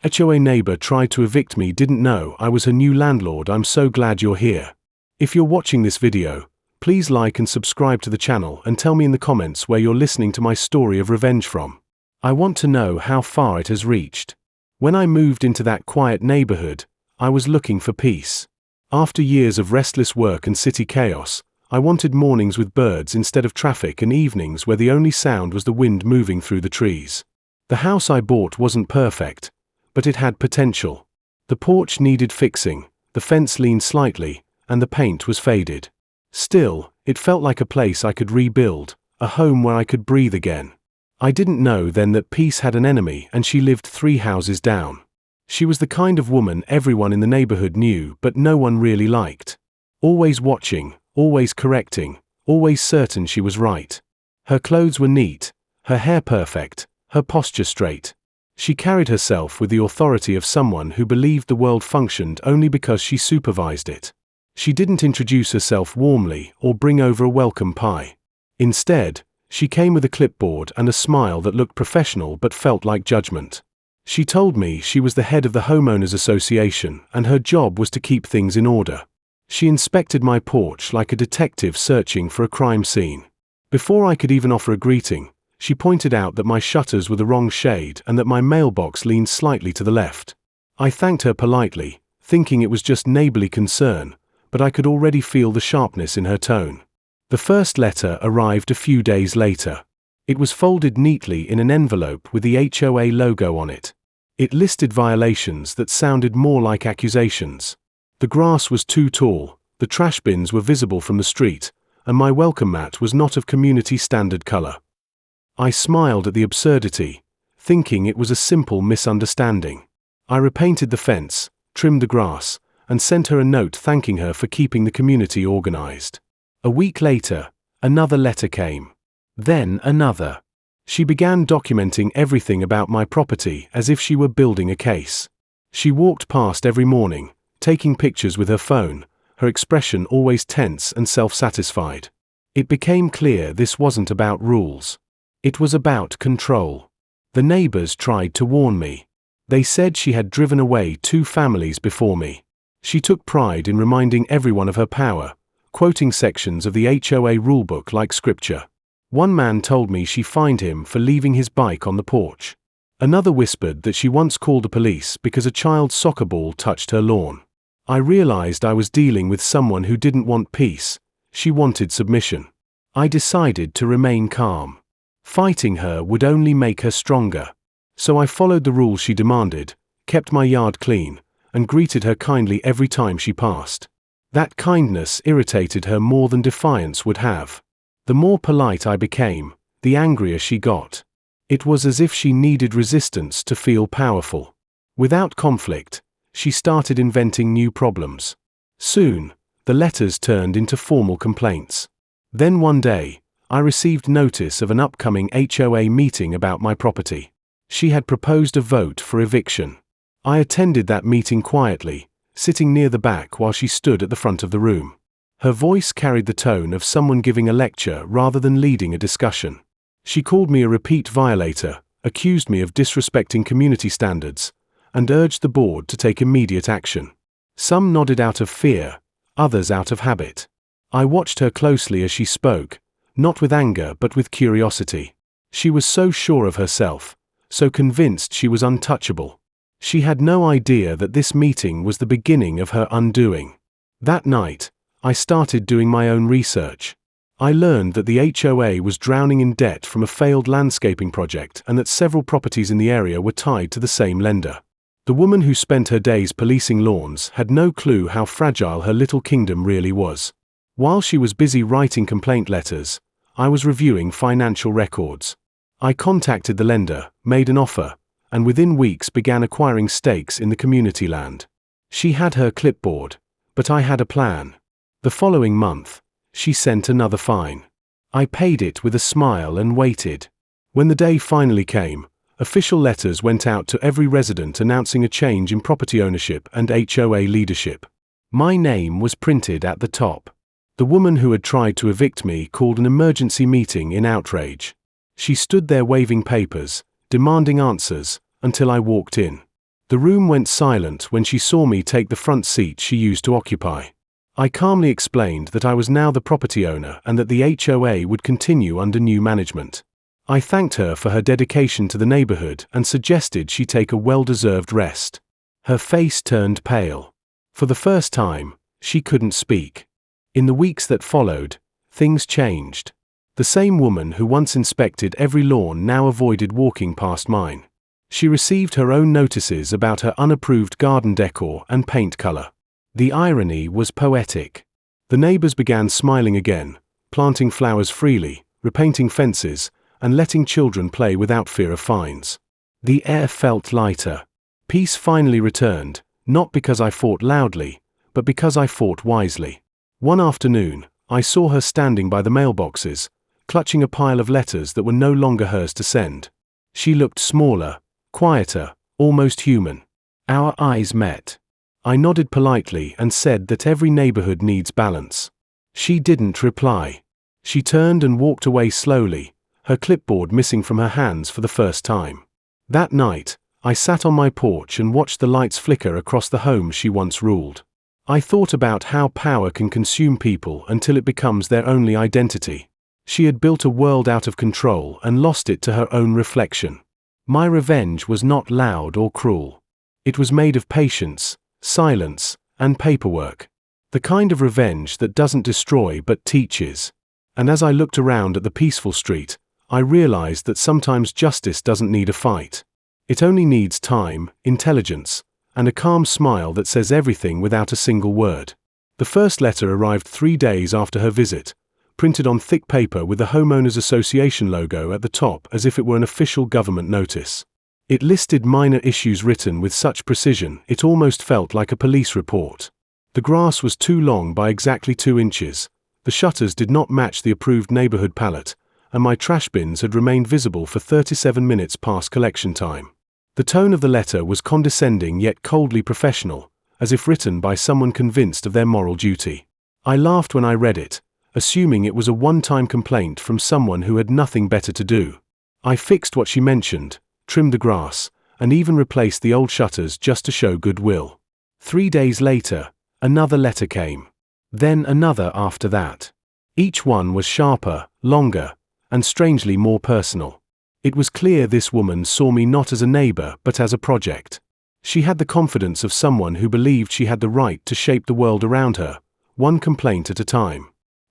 HOA neighbor tried to evict me, didn't know I was her new landlord. I'm so glad you're here. If you're watching this video, please like and subscribe to the channel and tell me in the comments where you're listening to my story of revenge from. I want to know how far it has reached. When I moved into that quiet neighborhood, I was looking for peace. After years of restless work and city chaos, I wanted mornings with birds instead of traffic and evenings where the only sound was the wind moving through the trees. The house I bought wasn't perfect, but it had potential. The porch needed fixing, the fence leaned slightly, and the paint was faded. Still, it felt like a place I could rebuild, a home where I could breathe again. I didn't know then that peace had an enemy, and she lived 3 houses down. She was the kind of woman everyone in the neighborhood knew but no one really liked. Always watching, always correcting, always certain she was right. Her clothes were neat, her hair perfect, her posture straight. She carried herself with the authority of someone who believed the world functioned only because she supervised it. She didn't introduce herself warmly or bring over a welcome pie. Instead, she came with a clipboard and a smile that looked professional but felt like judgment. She told me she was the head of the homeowners association and her job was to keep things in order. She inspected my porch like a detective searching for a crime scene. Before I could even offer a greeting, she pointed out that my shutters were the wrong shade and that my mailbox leaned slightly to the left. I thanked her politely, thinking it was just neighborly concern, but I could already feel the sharpness in her tone. The first letter arrived a few days later. It was folded neatly in an envelope with the HOA logo on it. It listed violations that sounded more like accusations. The grass was too tall, the trash bins were visible from the street, and my welcome mat was not of community standard color. I smiled at the absurdity, thinking it was a simple misunderstanding. I repainted the fence, trimmed the grass, and sent her a note thanking her for keeping the community organized. A week later, another letter came. Then another. She began documenting everything about my property as if she were building a case. She walked past every morning, taking pictures with her phone, her expression always tense and self-satisfied. It became clear this wasn't about rules. It was about control. The neighbors tried to warn me. They said she had driven away 2 families before me. She took pride in reminding everyone of her power, quoting sections of the HOA rulebook like scripture. One man told me she fined him for leaving his bike on the porch. Another whispered that she once called the police because a child's soccer ball touched her lawn. I realized I was dealing with someone who didn't want peace, she wanted submission. I decided to remain calm. Fighting her would only make her stronger. So I followed the rules she demanded, kept my yard clean, and greeted her kindly every time she passed. That kindness irritated her more than defiance would have. The more polite I became, the angrier she got. It was as if she needed resistance to feel powerful. Without conflict, she started inventing new problems. Soon, the letters turned into formal complaints. Then one day, I received notice of an upcoming HOA meeting about my property. She had proposed a vote for eviction. I attended that meeting quietly, sitting near the back while she stood at the front of the room. Her voice carried the tone of someone giving a lecture rather than leading a discussion. She called me a repeat violator, accused me of disrespecting community standards, and urged the board to take immediate action. Some nodded out of fear, others out of habit. I watched her closely as she spoke, not with anger but with curiosity. She was so sure of herself, so convinced she was untouchable. She had no idea that this meeting was the beginning of her undoing. That night, I started doing my own research. I learned that the HOA was drowning in debt from a failed landscaping project and that several properties in the area were tied to the same lender. The woman who spent her days policing lawns had no clue how fragile her little kingdom really was. While she was busy writing complaint letters, I was reviewing financial records. I contacted the lender, made an offer, and within weeks began acquiring stakes in the community land. She had her clipboard, but I had a plan. The following month, she sent another fine. I paid it with a smile and waited. When the day finally came, official letters went out to every resident announcing a change in property ownership and HOA leadership. My name was printed at the top. The woman who had tried to evict me called an emergency meeting in outrage. She stood there waving papers, demanding answers, until I walked in. The room went silent when she saw me take the front seat she used to occupy. I calmly explained that I was now the property owner and that the HOA would continue under new management. I thanked her for her dedication to the neighborhood and suggested she take a well-deserved rest. Her face turned pale. For the first time, she couldn't speak. In the weeks that followed, things changed. The same woman who once inspected every lawn now avoided walking past mine. She received her own notices about her unapproved garden decor and paint color. The irony was poetic. The neighbors began smiling again, planting flowers freely, repainting fences, and letting children play without fear of fines. The air felt lighter. Peace finally returned, not because I fought loudly, but because I fought wisely. One afternoon, I saw her standing by the mailboxes, clutching a pile of letters that were no longer hers to send. She looked smaller, quieter, almost human. Our eyes met. I nodded politely and said that every neighborhood needs balance. She didn't reply. She turned and walked away slowly, her clipboard missing from her hands for the first time. That night, I sat on my porch and watched the lights flicker across the home she once ruled. I thought about how power can consume people until it becomes their only identity. She had built a world out of control and lost it to her own reflection. My revenge was not loud or cruel. It was made of patience, silence, and paperwork. The kind of revenge that doesn't destroy but teaches. And as I looked around at the peaceful street, I realized that sometimes justice doesn't need a fight. It only needs time, intelligence, and a calm smile that says everything without a single word. The first letter arrived 3 days after her visit, printed on thick paper with the Homeowners Association logo at the top as if it were an official government notice. It listed minor issues written with such precision it almost felt like a police report. The grass was too long by exactly 2 inches, the shutters did not match the approved neighborhood palette, and my trash bins had remained visible for 37 minutes past collection time. The tone of the letter was condescending yet coldly professional, as if written by someone convinced of their moral duty. I laughed when I read it, assuming it was a one-time complaint from someone who had nothing better to do. I fixed what she mentioned, trimmed the grass, and even replaced the old shutters just to show goodwill. 3 days later, another letter came. Then another after that. Each one was sharper, longer, and strangely more personal. It was clear this woman saw me not as a neighbor but as a project. She had the confidence of someone who believed she had the right to shape the world around her, one complaint at a time.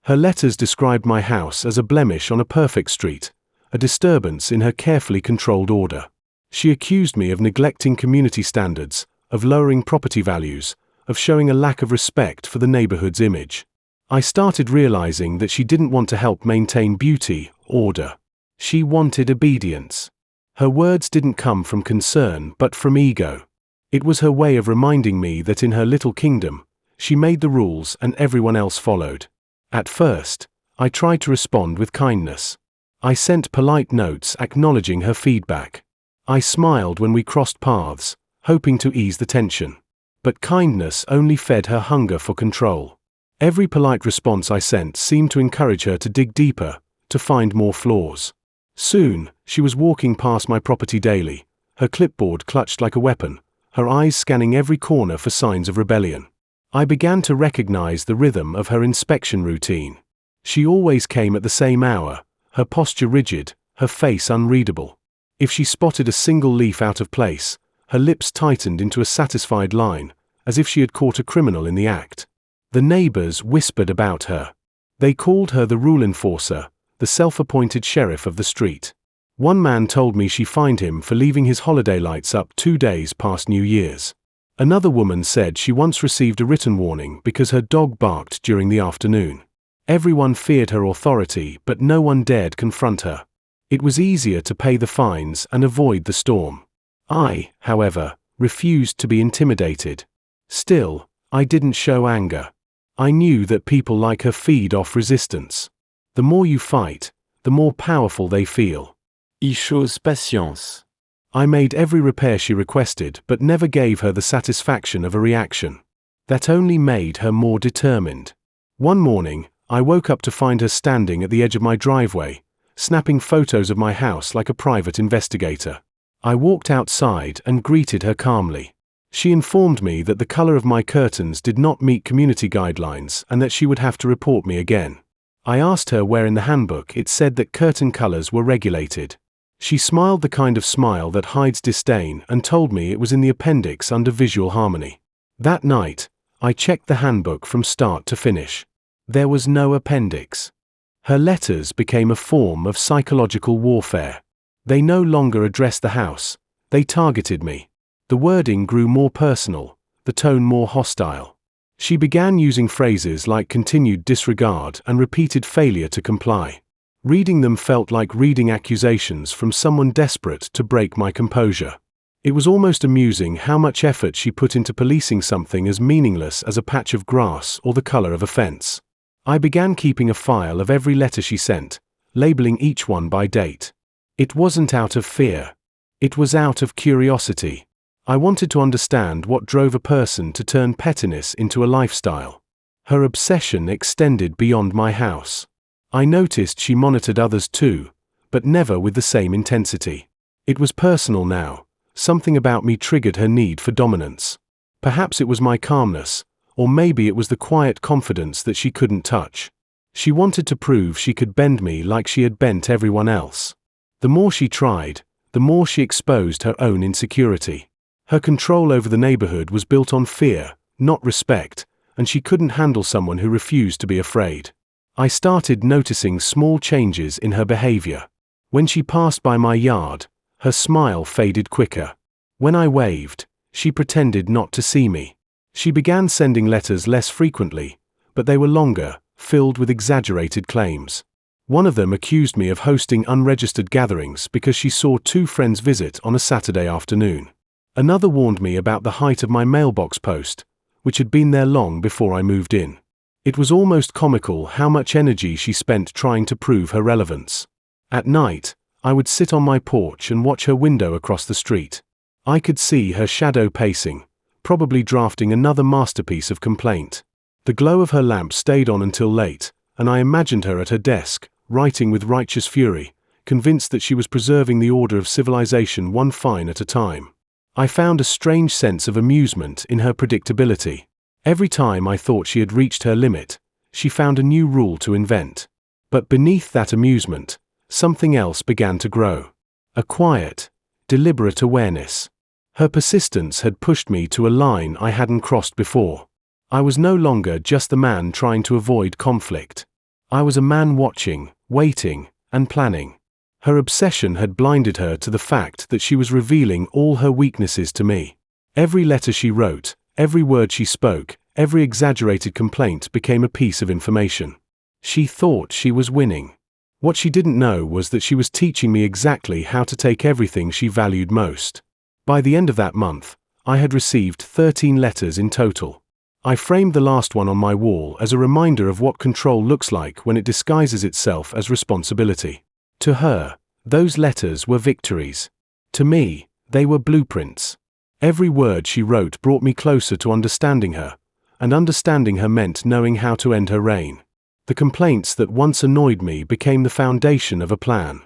Her letters described my house as a blemish on a perfect street, a disturbance in her carefully controlled order. She accused me of neglecting community standards, of lowering property values, of showing a lack of respect for the neighborhood's image. I started realizing that she didn't want to help maintain beauty, order. She wanted obedience. Her words didn't come from concern but from ego. It was her way of reminding me that in her little kingdom, she made the rules and everyone else followed. At first, I tried to respond with kindness. I sent polite notes acknowledging her feedback. I smiled when we crossed paths, hoping to ease the tension. But kindness only fed her hunger for control. Every polite response I sent seemed to encourage her to dig deeper, to find more flaws. Soon, she was walking past my property daily, her clipboard clutched like a weapon, her eyes scanning every corner for signs of rebellion. I began to recognize the rhythm of her inspection routine. She always came at the same hour, her posture rigid, her face unreadable. If she spotted a single leaf out of place, her lips tightened into a satisfied line, as if she had caught a criminal in the act. The neighbors whispered about her. They called her the rule enforcer, the self-appointed sheriff of the street. One man told me she fined him for leaving his holiday lights up 2 days past New Year's. Another woman said she once received a written warning because her dog barked during the afternoon. Everyone feared her authority, but no one dared confront her. It was easier to pay the fines and avoid the storm. I, however, refused to be intimidated. Still, I didn't show anger. I knew that people like her feed off resistance. The more you fight, the more powerful they feel. Il chose patience. I made every repair she requested but never gave her the satisfaction of a reaction. That only made her more determined. One morning, I woke up to find her standing at the edge of my driveway, snapping photos of my house like a private investigator. I walked outside and greeted her calmly. She informed me that the color of my curtains did not meet community guidelines and that she would have to report me again. I asked her where in the handbook it said that curtain colors were regulated. She smiled the kind of smile that hides disdain and told me it was in the appendix under visual harmony. That night, I checked the handbook from start to finish. There was no appendix. Her letters became a form of psychological warfare. They no longer addressed the house, they targeted me. The wording grew more personal, the tone more hostile. She began using phrases like continued disregard and repeated failure to comply. Reading them felt like reading accusations from someone desperate to break my composure. It was almost amusing how much effort she put into policing something as meaningless as a patch of grass or the color of a fence. I began keeping a file of every letter she sent, labeling each one by date. It wasn't out of fear. It was out of curiosity. I wanted to understand what drove a person to turn pettiness into a lifestyle. Her obsession extended beyond my house. I noticed she monitored others too, but never with the same intensity. It was personal now. Something about me triggered her need for dominance. Perhaps it was my calmness, or maybe it was the quiet confidence that she couldn't touch. She wanted to prove she could bend me like she had bent everyone else. The more she tried, the more she exposed her own insecurity. Her control over the neighborhood was built on fear, not respect, and she couldn't handle someone who refused to be afraid. I started noticing small changes in her behavior. When she passed by my yard, her smile faded quicker. When I waved, she pretended not to see me. She began sending letters less frequently, but they were longer, filled with exaggerated claims. One of them accused me of hosting unregistered gatherings because she saw two friends visit on a Saturday afternoon. Another warned me about the height of my mailbox post, which had been there long before I moved in. It was almost comical how much energy she spent trying to prove her relevance. At night, I would sit on my porch and watch her window across the street. I could see her shadow pacing, probably drafting another masterpiece of complaint. The glow of her lamp stayed on until late, and I imagined her at her desk, writing with righteous fury, convinced that she was preserving the order of civilization one fine at a time. I found a strange sense of amusement in her predictability. Every time I thought she had reached her limit, she found a new rule to invent. But beneath that amusement, something else began to grow. A quiet, deliberate awareness. Her persistence had pushed me to a line I hadn't crossed before. I was no longer just the man trying to avoid conflict. I was a man watching, waiting, and planning. Her obsession had blinded her to the fact that she was revealing all her weaknesses to me. Every letter she wrote, every word she spoke, every exaggerated complaint became a piece of information. She thought she was winning. What she didn't know was that she was teaching me exactly how to take everything she valued most. By the end of that month, I had received 13 letters in total. I framed the last one on my wall as a reminder of what control looks like when it disguises itself as responsibility. To her, those letters were victories. To me, they were blueprints. Every word she wrote brought me closer to understanding her, and understanding her meant knowing how to end her reign. The complaints that once annoyed me became the foundation of a plan.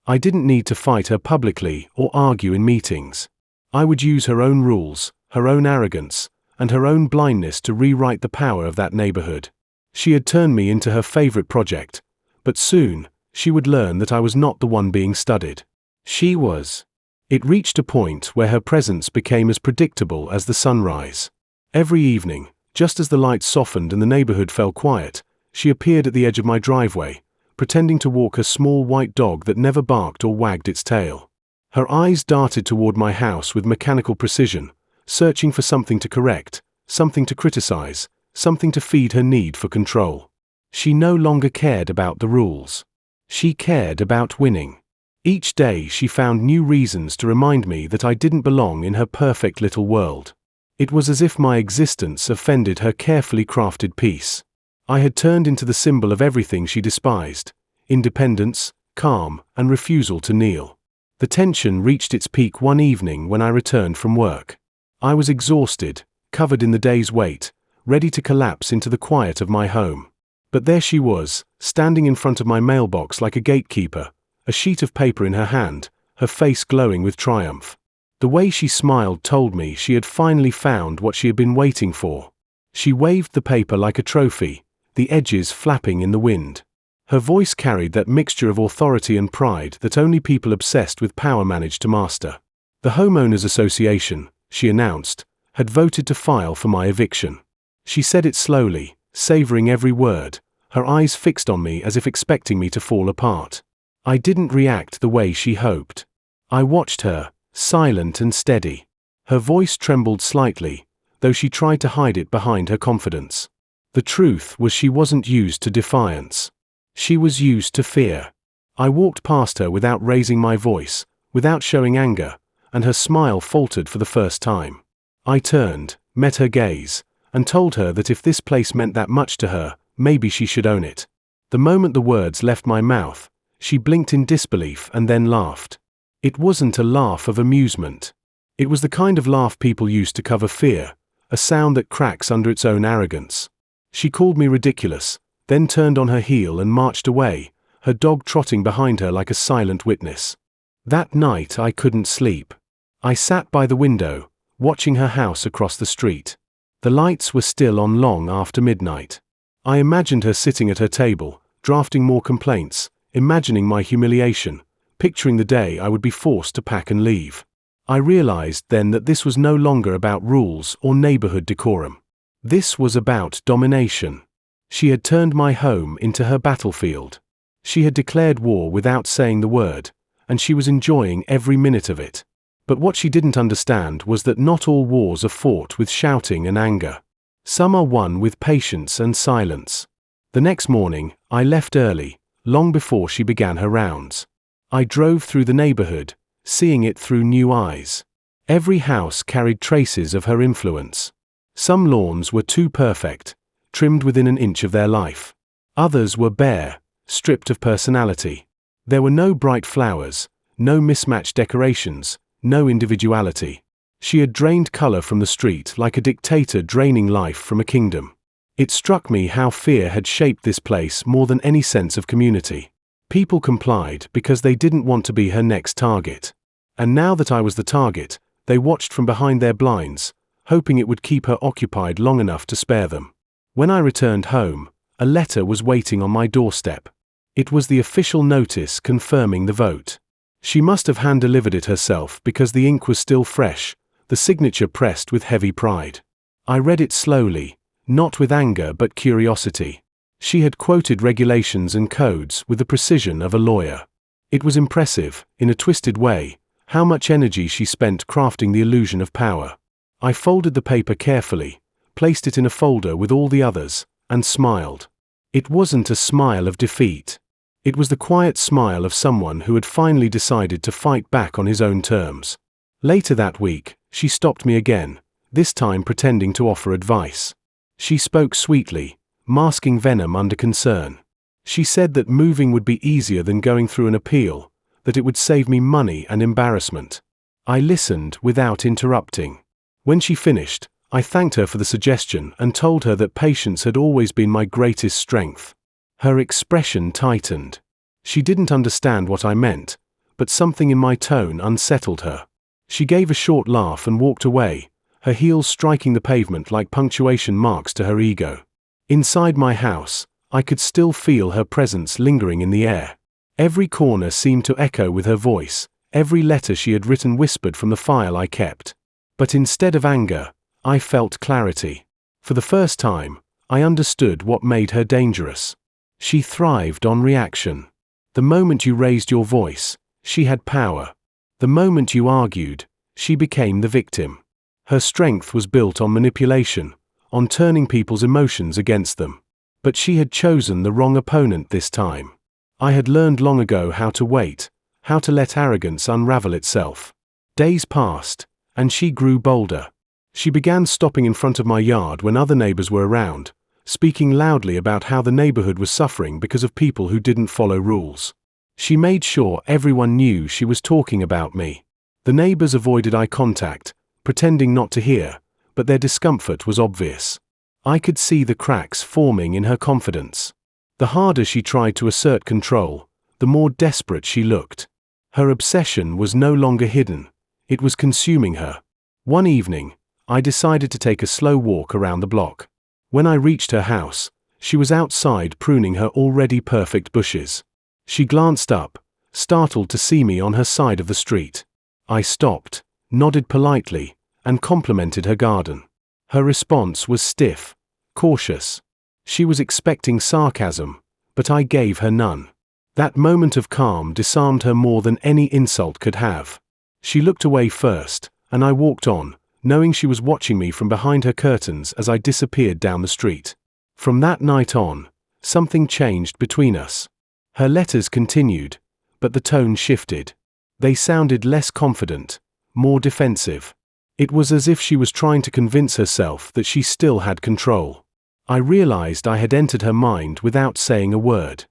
I didn't need to fight her publicly or argue in meetings. I would use her own rules, her own arrogance, and her own blindness to rewrite the power of that neighborhood. She had turned me into her favorite project, but soon, she would learn that I was not the one being studied. She was. It reached a point where her presence became as predictable as the sunrise. Every evening, just as the lights softened and the neighborhood fell quiet, she appeared at the edge of my driveway, pretending to walk a small white dog that never barked or wagged its tail. Her eyes darted toward my house with mechanical precision, searching for something to correct, something to criticize, something to feed her need for control. She no longer cared about the rules. She cared about winning. Each day she found new reasons to remind me that I didn't belong in her perfect little world. It was as if my existence offended her carefully crafted peace. I had turned into the symbol of everything she despised: independence, calm, and refusal to kneel. The tension reached its peak one evening when I returned from work. I was exhausted, covered in the day's weight, ready to collapse into the quiet of my home. But there she was, standing in front of my mailbox like a gatekeeper, a sheet of paper in her hand, her face glowing with triumph. The way she smiled told me she had finally found what she had been waiting for. She waved the paper like a trophy, the edges flapping in the wind. Her voice carried that mixture of authority and pride that only people obsessed with power manage to master. The Homeowners Association, she announced, had voted to file for my eviction. She said it slowly, savoring every word, her eyes fixed on me as if expecting me to fall apart. I didn't react the way she hoped. I watched her, silent and steady. Her voice trembled slightly, though she tried to hide it behind her confidence. The truth was she wasn't used to defiance. She was used to fear. I walked past her without raising my voice, without showing anger, and her smile faltered for the first time. I turned, met her gaze, and told her that if this place meant that much to her, maybe she should own it. The moment the words left my mouth, she blinked in disbelief and then laughed. It wasn't a laugh of amusement. It was the kind of laugh people use to cover fear, a sound that cracks under its own arrogance. She called me ridiculous, then turned on her heel and marched away, her dog trotting behind her like a silent witness. That night I couldn't sleep. I sat by the window, watching her house across the street. The lights were still on long after midnight. I imagined her sitting at her table, drafting more complaints, imagining my humiliation, picturing the day I would be forced to pack and leave. I realized then that this was no longer about rules or neighborhood decorum. This was about domination. She had turned my home into her battlefield. She had declared war without saying the word, and she was enjoying every minute of it. But what she didn't understand was that not all wars are fought with shouting and anger. Some are won with patience and silence. The next morning, I left early, long before she began her rounds. I drove through the neighborhood, seeing it through new eyes. Every house carried traces of her influence. Some lawns were too perfect, trimmed within an inch of their life. Others were bare, stripped of personality. There were no bright flowers, no mismatched decorations, no individuality. She had drained color from the street like a dictator draining life from a kingdom. It struck me how fear had shaped this place more than any sense of community. People complied because they didn't want to be her next target. And now that I was the target, they watched from behind their blinds, hoping it would keep her occupied long enough to spare them. When I returned home, a letter was waiting on my doorstep. It was the official notice confirming the vote. She must have hand-delivered it herself because the ink was still fresh, the signature pressed with heavy pride. I read it slowly, not with anger but curiosity. She had quoted regulations and codes with the precision of a lawyer. It was impressive, in a twisted way, how much energy she spent crafting the illusion of power. I folded the paper carefully, placed it in a folder with all the others, and smiled. It wasn't a smile of defeat. It was the quiet smile of someone who had finally decided to fight back on his own terms. Later that week, she stopped me again, this time pretending to offer advice. She spoke sweetly, masking venom under concern. She said that moving would be easier than going through an appeal, that it would save me money and embarrassment. I listened without interrupting. When she finished, I thanked her for the suggestion and told her that patience had always been my greatest strength. Her expression tightened. She didn't understand what I meant, but something in my tone unsettled her. She gave a short laugh and walked away, her heels striking the pavement like punctuation marks to her ego. Inside my house, I could still feel her presence lingering in the air. Every corner seemed to echo with her voice, every letter she had written whispered from the file I kept. But instead of anger, I felt clarity. For the first time, I understood what made her dangerous. She thrived on reaction. The moment you raised your voice, she had power. The moment you argued, she became the victim. Her strength was built on manipulation, on turning people's emotions against them. But she had chosen the wrong opponent this time. I had learned long ago how to wait, how to let arrogance unravel itself. Days passed, and she grew bolder. She began stopping in front of my yard when other neighbors were around, speaking loudly about how the neighborhood was suffering because of people who didn't follow rules. She made sure everyone knew she was talking about me. The neighbors avoided eye contact, pretending not to hear, but their discomfort was obvious. I could see the cracks forming in her confidence. The harder she tried to assert control, the more desperate she looked. Her obsession was no longer hidden. It was consuming her. One evening, I decided to take a slow walk around the block. When I reached her house, she was outside pruning her already perfect bushes. She glanced up, startled to see me on her side of the street. I stopped, nodded politely, and complimented her garden. Her response was stiff, cautious. She was expecting sarcasm, but I gave her none. That moment of calm disarmed her more than any insult could have. She looked away first, and I walked on, knowing she was watching me from behind her curtains as I disappeared down the street. From that night on, something changed between us. Her letters continued, but the tone shifted. They sounded less confident, more defensive. It was as if she was trying to convince herself that she still had control. I realized I had entered her mind without saying a word.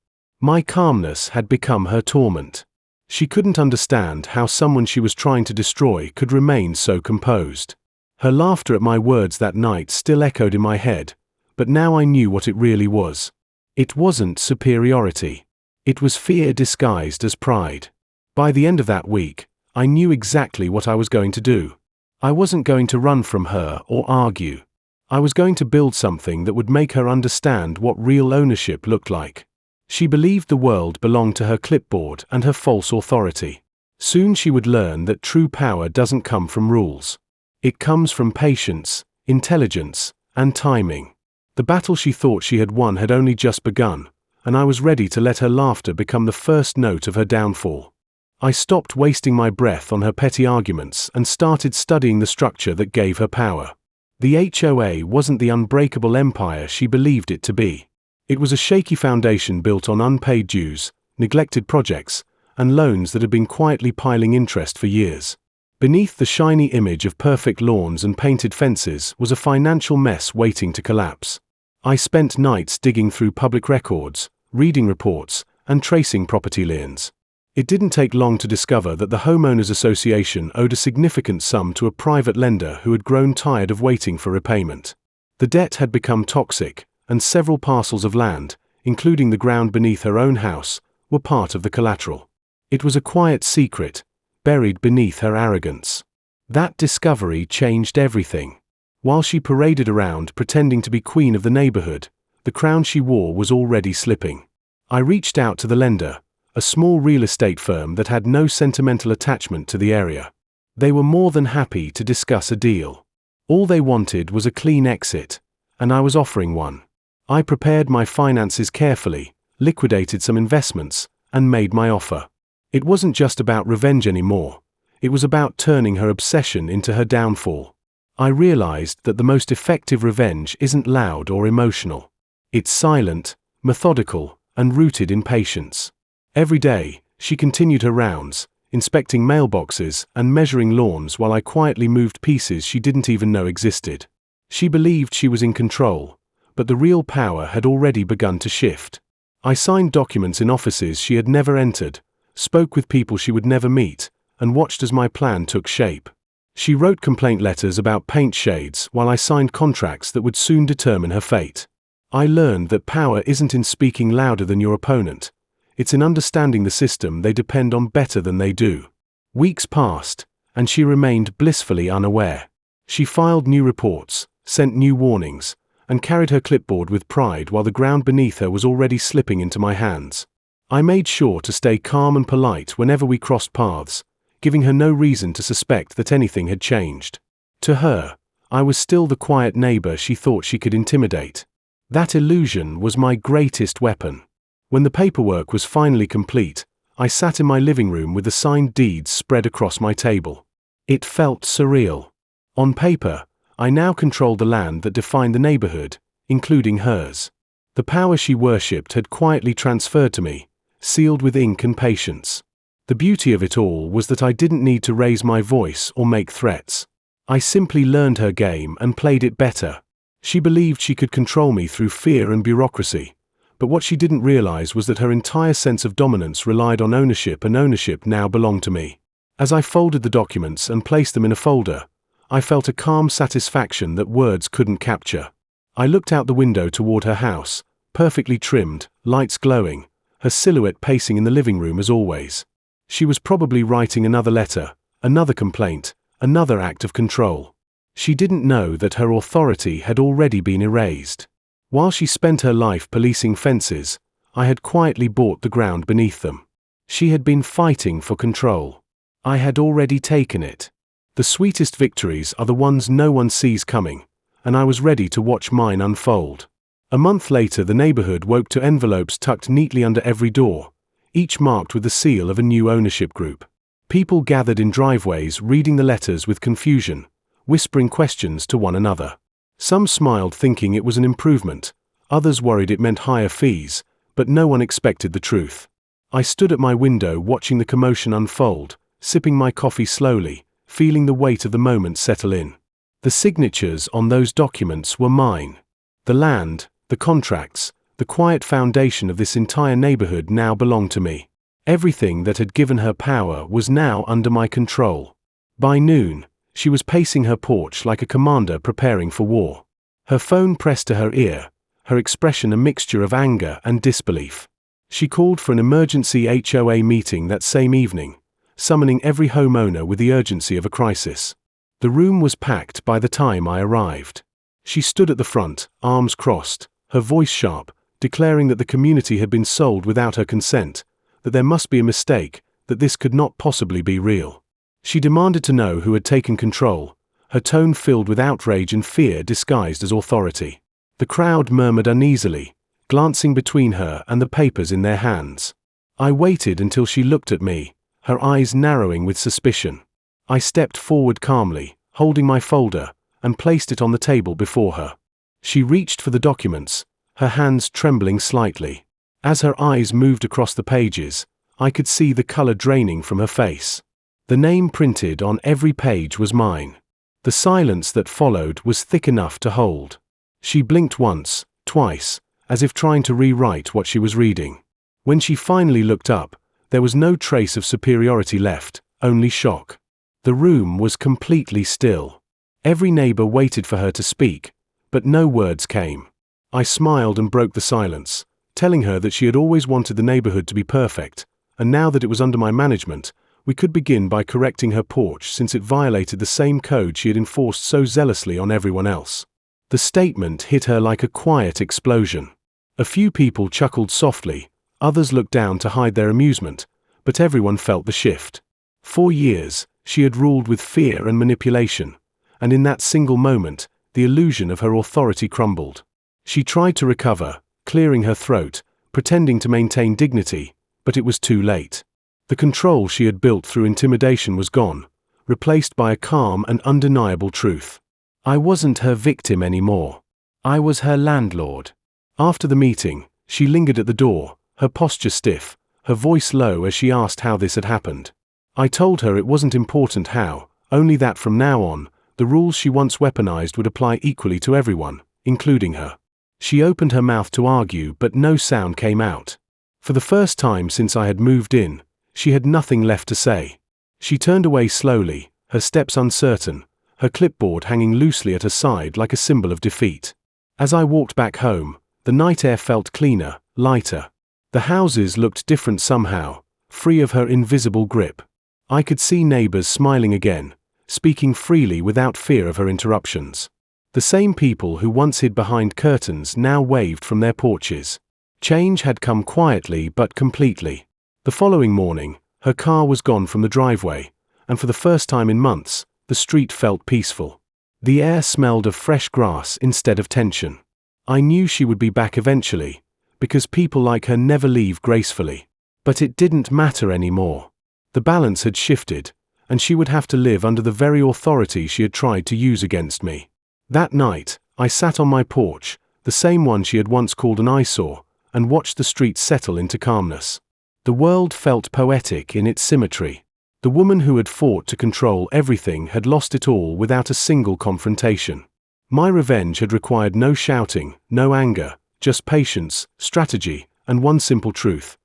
My calmness had become her torment. She couldn't understand how someone she was trying to destroy could remain so composed. Her laughter at my words that night still echoed in my head, but now I knew what it really was. It wasn't superiority. It was fear disguised as pride. By the end of that week, I knew exactly what I was going to do. I wasn't going to run from her or argue. I was going to build something that would make her understand what real ownership looked like. She believed the world belonged to her clipboard and her false authority. Soon she would learn that true power doesn't come from rules. It comes from patience, intelligence, and timing. The battle she thought she had won had only just begun, and I was ready to let her laughter become the first note of her downfall. I stopped wasting my breath on her petty arguments and started studying the structure that gave her power. The HOA wasn't the unbreakable empire she believed it to be. It was a shaky foundation built on unpaid dues, neglected projects, and loans that had been quietly piling interest for years. Beneath the shiny image of perfect lawns and painted fences was a financial mess waiting to collapse. I spent nights digging through public records, reading reports, and tracing property liens. It didn't take long to discover that the Homeowners Association owed a significant sum to a private lender who had grown tired of waiting for repayment. The debt had become toxic, and several parcels of land, including the ground beneath her own house, were part of the collateral. It was a quiet secret, buried beneath her arrogance. That discovery changed everything. While she paraded around pretending to be queen of the neighborhood, the crown she wore was already slipping. I reached out to the lender, a small real estate firm that had no sentimental attachment to the area. They were more than happy to discuss a deal. All they wanted was a clean exit, and I was offering one. I prepared my finances carefully, liquidated some investments, and made my offer. It wasn't just about revenge anymore. It was about turning her obsession into her downfall. I realized that the most effective revenge isn't loud or emotional. It's silent, methodical, and rooted in patience. Every day, she continued her rounds, inspecting mailboxes and measuring lawns while I quietly moved pieces she didn't even know existed. She believed she was in control, but the real power had already begun to shift. I signed documents in offices she had never entered, spoke with people she would never meet, and watched as my plan took shape. She wrote complaint letters about paint shades while I signed contracts that would soon determine her fate. I learned that power isn't in speaking louder than your opponent. It's in understanding the system they depend on better than they do. Weeks passed, and she remained blissfully unaware. She filed new reports, sent new warnings, and carried her clipboard with pride while the ground beneath her was already slipping into my hands. I made sure to stay calm and polite whenever we crossed paths, giving her no reason to suspect that anything had changed. To her, I was still the quiet neighbor she thought she could intimidate. That illusion was my greatest weapon. When the paperwork was finally complete, I sat in my living room with the signed deeds spread across my table. It felt surreal. On paper, I now controlled the land that defined the neighborhood, including hers. The power she worshipped had quietly transferred to me, sealed with ink and patience. The beauty of it all was that I didn't need to raise my voice or make threats. I simply learned her game and played it better. She believed she could control me through fear and bureaucracy, but what she didn't realize was that her entire sense of dominance relied on ownership, and ownership now belonged to me. As I folded the documents and placed them in a folder, I felt a calm satisfaction that words couldn't capture. I looked out the window toward her house, perfectly trimmed, lights glowing, her silhouette pacing in the living room as always. She was probably writing another letter, another complaint, another act of control. She didn't know that her authority had already been erased. While she spent her life policing fences, I had quietly bought the ground beneath them. She had been fighting for control. I had already taken it. The sweetest victories are the ones no one sees coming, and I was ready to watch mine unfold. A month later, the neighborhood woke to envelopes tucked neatly under every door, each marked with the seal of a new ownership group. People gathered in driveways reading the letters with confusion, whispering questions to one another. Some smiled thinking it was an improvement, others worried it meant higher fees, but no one expected the truth. I stood at my window watching the commotion unfold, sipping my coffee slowly, feeling the weight of the moment settle in. The signatures on those documents were mine. The land, the contracts, the quiet foundation of this entire neighborhood now belonged to me. Everything that had given her power was now under my control. By noon, she was pacing her porch like a commander preparing for war. Her phone pressed to her ear, her expression a mixture of anger and disbelief. She called for an emergency HOA meeting that same evening, summoning every homeowner with the urgency of a crisis. The room was packed by the time I arrived. She stood at the front, arms crossed, her voice sharp, declaring that the community had been sold without her consent, that there must be a mistake, that this could not possibly be real. She demanded to know who had taken control, her tone filled with outrage and fear disguised as authority. The crowd murmured uneasily, glancing between her and the papers in their hands. I waited until she looked at me, her eyes narrowing with suspicion. I stepped forward calmly, holding my folder, and placed it on the table before her. She reached for the documents, her hands trembling slightly. As her eyes moved across the pages, I could see the color draining from her face. The name printed on every page was mine. The silence that followed was thick enough to hold. She blinked once, twice, as if trying to rewrite what she was reading. When she finally looked up, there was no trace of superiority left, only shock. The room was completely still. Every neighbor waited for her to speak, but no words came. I smiled and broke the silence, telling her that she had always wanted the neighborhood to be perfect, and now that it was under my management, we could begin by correcting her porch since it violated the same code she had enforced so zealously on everyone else. The statement hit her like a quiet explosion. A few people chuckled softly, others looked down to hide their amusement, but everyone felt the shift. For years, she had ruled with fear and manipulation, and in that single moment, the illusion of her authority crumbled. She tried to recover, clearing her throat, pretending to maintain dignity, but it was too late. The control she had built through intimidation was gone, replaced by a calm and undeniable truth. I wasn't her victim anymore. I was her landlord. After the meeting, she lingered at the door, her posture stiff, her voice low as she asked how this had happened. I told her it wasn't important how, only that from now on, the rules she once weaponized would apply equally to everyone, including her. She opened her mouth to argue, but no sound came out. For the first time since I had moved in, she had nothing left to say. She turned away slowly, her steps uncertain, her clipboard hanging loosely at her side like a symbol of defeat. As I walked back home, the night air felt cleaner, lighter. The houses looked different somehow, free of her invisible grip. I could see neighbors smiling again, speaking freely without fear of her interruptions. The same people who once hid behind curtains now waved from their porches. Change had come quietly but completely. The following morning, her car was gone from the driveway, and for the first time in months, the street felt peaceful. The air smelled of fresh grass instead of tension. I knew she would be back eventually, because people like her never leave gracefully. But it didn't matter anymore. The balance had shifted, and she would have to live under the very authority she had tried to use against me. That night, I sat on my porch, the same one she had once called an eyesore, and watched the street settle into calmness. The world felt poetic in its symmetry. The woman who had fought to control everything had lost it all without a single confrontation. My revenge had required no shouting, no anger, just patience, strategy, and one simple truth.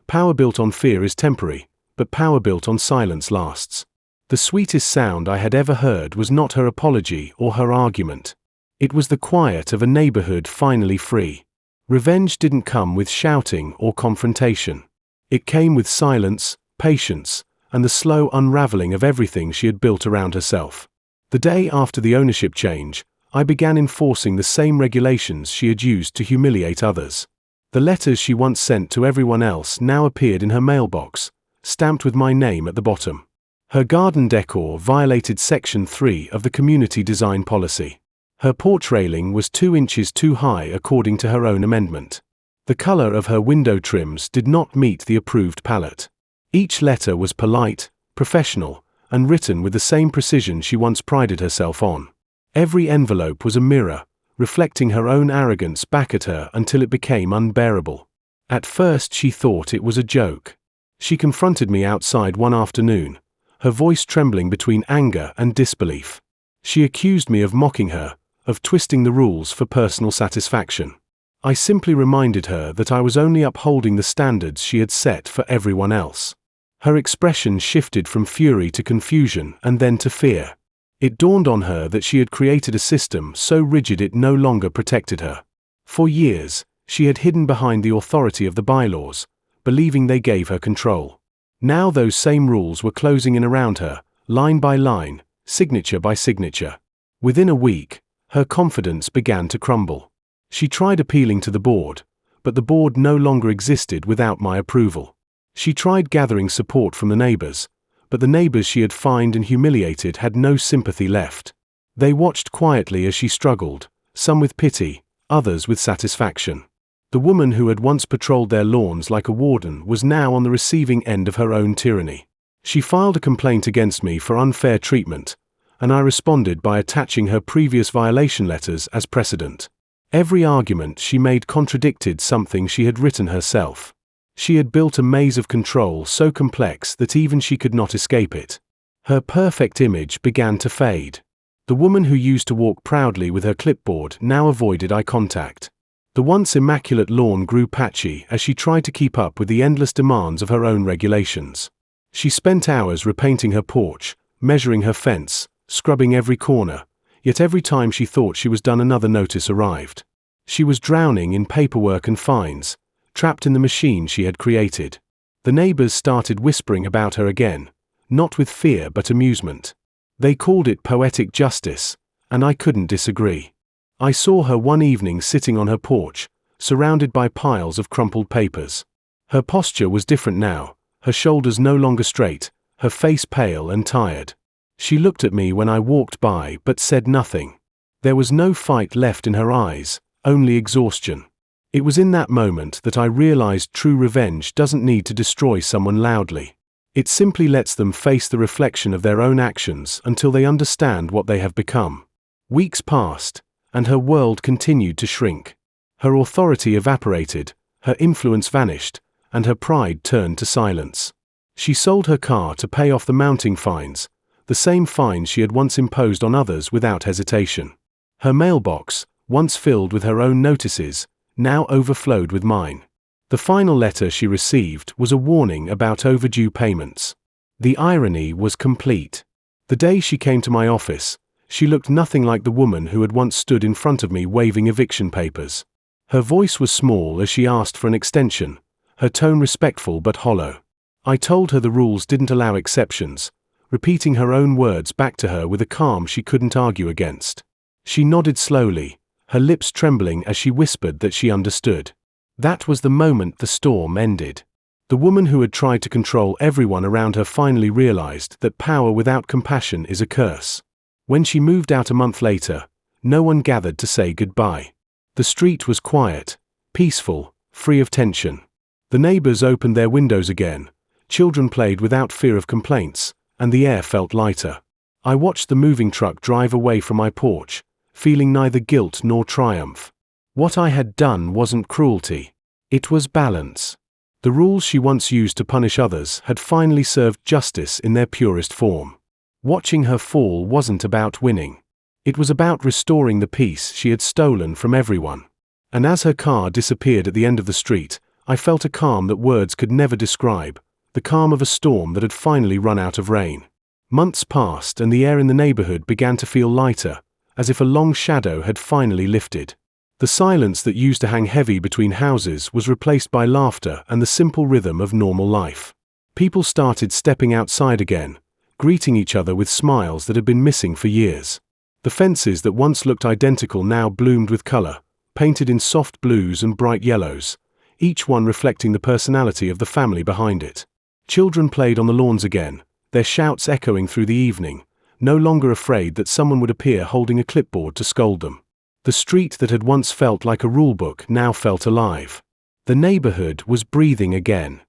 Power built on fear is temporary, but power built on silence lasts. The sweetest sound I had ever heard was not her apology or her argument. It was the quiet of a neighborhood finally free. Revenge didn't come with shouting or confrontation. It came with silence, patience, and the slow unraveling of everything she had built around herself. The day after the ownership change, I began enforcing the same regulations she had used to humiliate others. The letters she once sent to everyone else now appeared in her mailbox, stamped with my name at the bottom. Her garden decor violated Section 3 of the Community Design Policy. Her porch railing was 2 inches too high according to her own amendment. The color of her window trims did not meet the approved palette. Each letter was polite, professional, and written with the same precision she once prided herself on. Every envelope was a mirror, reflecting her own arrogance back at her until it became unbearable. At first she thought it was a joke. She confronted me outside one afternoon, her voice trembling between anger and disbelief. She accused me of mocking her, of twisting the rules for personal satisfaction. I simply reminded her that I was only upholding the standards she had set for everyone else. Her expression shifted from fury to confusion and then to fear. It dawned on her that she had created a system so rigid it no longer protected her. For years, she had hidden behind the authority of the bylaws, believing they gave her control. Now those same rules were closing in around her, line by line, signature by signature. Within a week, her confidence began to crumble. She tried appealing to the board, but the board no longer existed without my approval. She tried gathering support from the neighbors, but the neighbors she had fined and humiliated had no sympathy left. They watched quietly as she struggled, some with pity, others with satisfaction. The woman who had once patrolled their lawns like a warden was now on the receiving end of her own tyranny. She filed a complaint against me for unfair treatment, and I responded by attaching her previous violation letters as precedent. Every argument she made contradicted something she had written herself. She had built a maze of control so complex that even she could not escape it. Her perfect image began to fade. The woman who used to walk proudly with her clipboard now avoided eye contact. The once immaculate lawn grew patchy as she tried to keep up with the endless demands of her own regulations. She spent hours repainting her porch, measuring her fence, scrubbing every corner, yet every time she thought she was done another notice arrived. She was drowning in paperwork and fines, trapped in the machine she had created. The neighbors started whispering about her again, not with fear but amusement. They called it poetic justice, and I couldn't disagree. I saw her one evening sitting on her porch, surrounded by piles of crumpled papers. Her posture was different now, her shoulders no longer straight, her face pale and tired. She looked at me when I walked by but said nothing. There was no fight left in her eyes, only exhaustion. It was in that moment that I realized true revenge doesn't need to destroy someone loudly. It simply lets them face the reflection of their own actions until they understand what they have become. Weeks passed, and her world continued to shrink. Her authority evaporated, her influence vanished, and her pride turned to silence. She sold her car to pay off the mounting fines, the same fines she had once imposed on others without hesitation. Her mailbox, once filled with her own notices, now overflowed with mine. The final letter she received was a warning about overdue payments. The irony was complete. The day she came to my office, she looked nothing like the woman who had once stood in front of me waving eviction papers. Her voice was small as she asked for an extension, her tone respectful but hollow. I told her the rules didn't allow exceptions, repeating her own words back to her with a calm she couldn't argue against. She nodded slowly, her lips trembling as she whispered that she understood. That was the moment the storm ended. The woman who had tried to control everyone around her finally realized that power without compassion is a curse. When she moved out a month later, no one gathered to say goodbye. The street was quiet, peaceful, free of tension. The neighbors opened their windows again, children played without fear of complaints, and the air felt lighter. I watched the moving truck drive away from my porch, feeling neither guilt nor triumph. What I had done wasn't cruelty. It was balance. The rules she once used to punish others had finally served justice in their purest form. Watching her fall wasn't about winning. It was about restoring the peace she had stolen from everyone. And as her car disappeared at the end of the street, I felt a calm that words could never describe, the calm of a storm that had finally run out of rain. Months passed and the air in the neighborhood began to feel lighter, as if a long shadow had finally lifted. The silence that used to hang heavy between houses was replaced by laughter and the simple rhythm of normal life. People started stepping outside again, greeting each other with smiles that had been missing for years. The fences that once looked identical now bloomed with color, painted in soft blues and bright yellows, each one reflecting the personality of the family behind it. Children played on the lawns again, their shouts echoing through the evening, no longer afraid that someone would appear holding a clipboard to scold them. The street that had once felt like a rulebook now felt alive. The neighborhood was breathing again.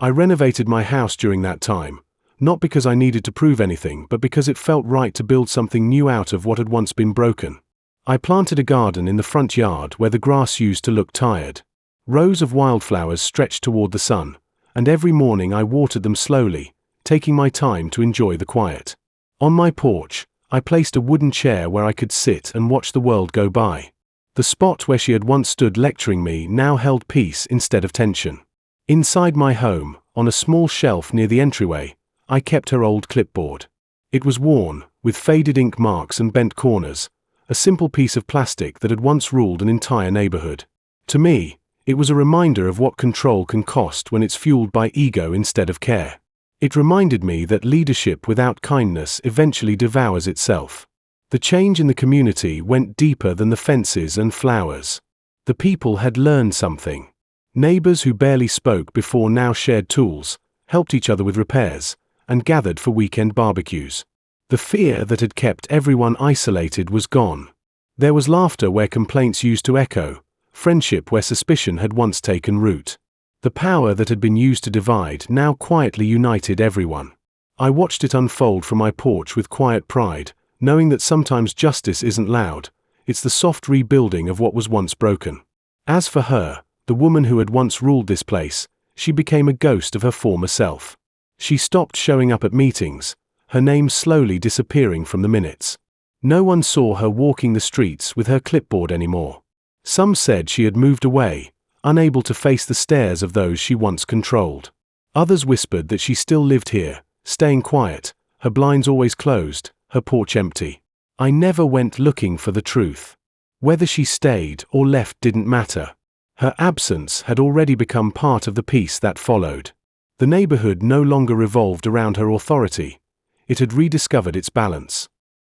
I renovated my house during that time, not because I needed to prove anything, but because it felt right to build something new out of what had once been broken. I planted a garden in the front yard where the grass used to look tired. Rows of wildflowers stretched toward the sun, and every morning I watered them slowly, taking my time to enjoy the quiet. On my porch, I placed a wooden chair where I could sit and watch the world go by. The spot where she had once stood lecturing me now held peace instead of tension. Inside my home, on a small shelf near the entryway, I kept her old clipboard. It was worn, with faded ink marks and bent corners, a simple piece of plastic that had once ruled an entire neighborhood. To me, it was a reminder of what control can cost when it's fueled by ego instead of care. It reminded me that leadership without kindness eventually devours itself. The change in the community went deeper than the fences and flowers. The people had learned something. Neighbors who barely spoke before now shared tools, helped each other with repairs, and gathered for weekend barbecues. The fear that had kept everyone isolated was gone. There was laughter where complaints used to echo, friendship where suspicion had once taken root. The power that had been used to divide now quietly united everyone. I watched it unfold from my porch with quiet pride, knowing that sometimes justice isn't loud, it's the soft rebuilding of what was once broken. As for her, the woman who had once ruled this place, she became a ghost of her former self. She stopped showing up at meetings, her name slowly disappearing from the minutes. No one saw her walking the streets with her clipboard anymore. Some said she had moved away, unable to face the stares of those she once controlled. Others whispered that she still lived here, staying quiet, her blinds always closed, her porch empty. I never went looking for the truth. Whether she stayed or left didn't matter. Her absence had already become part of the peace that followed. The neighborhood no longer revolved around her authority. It had rediscovered its balance.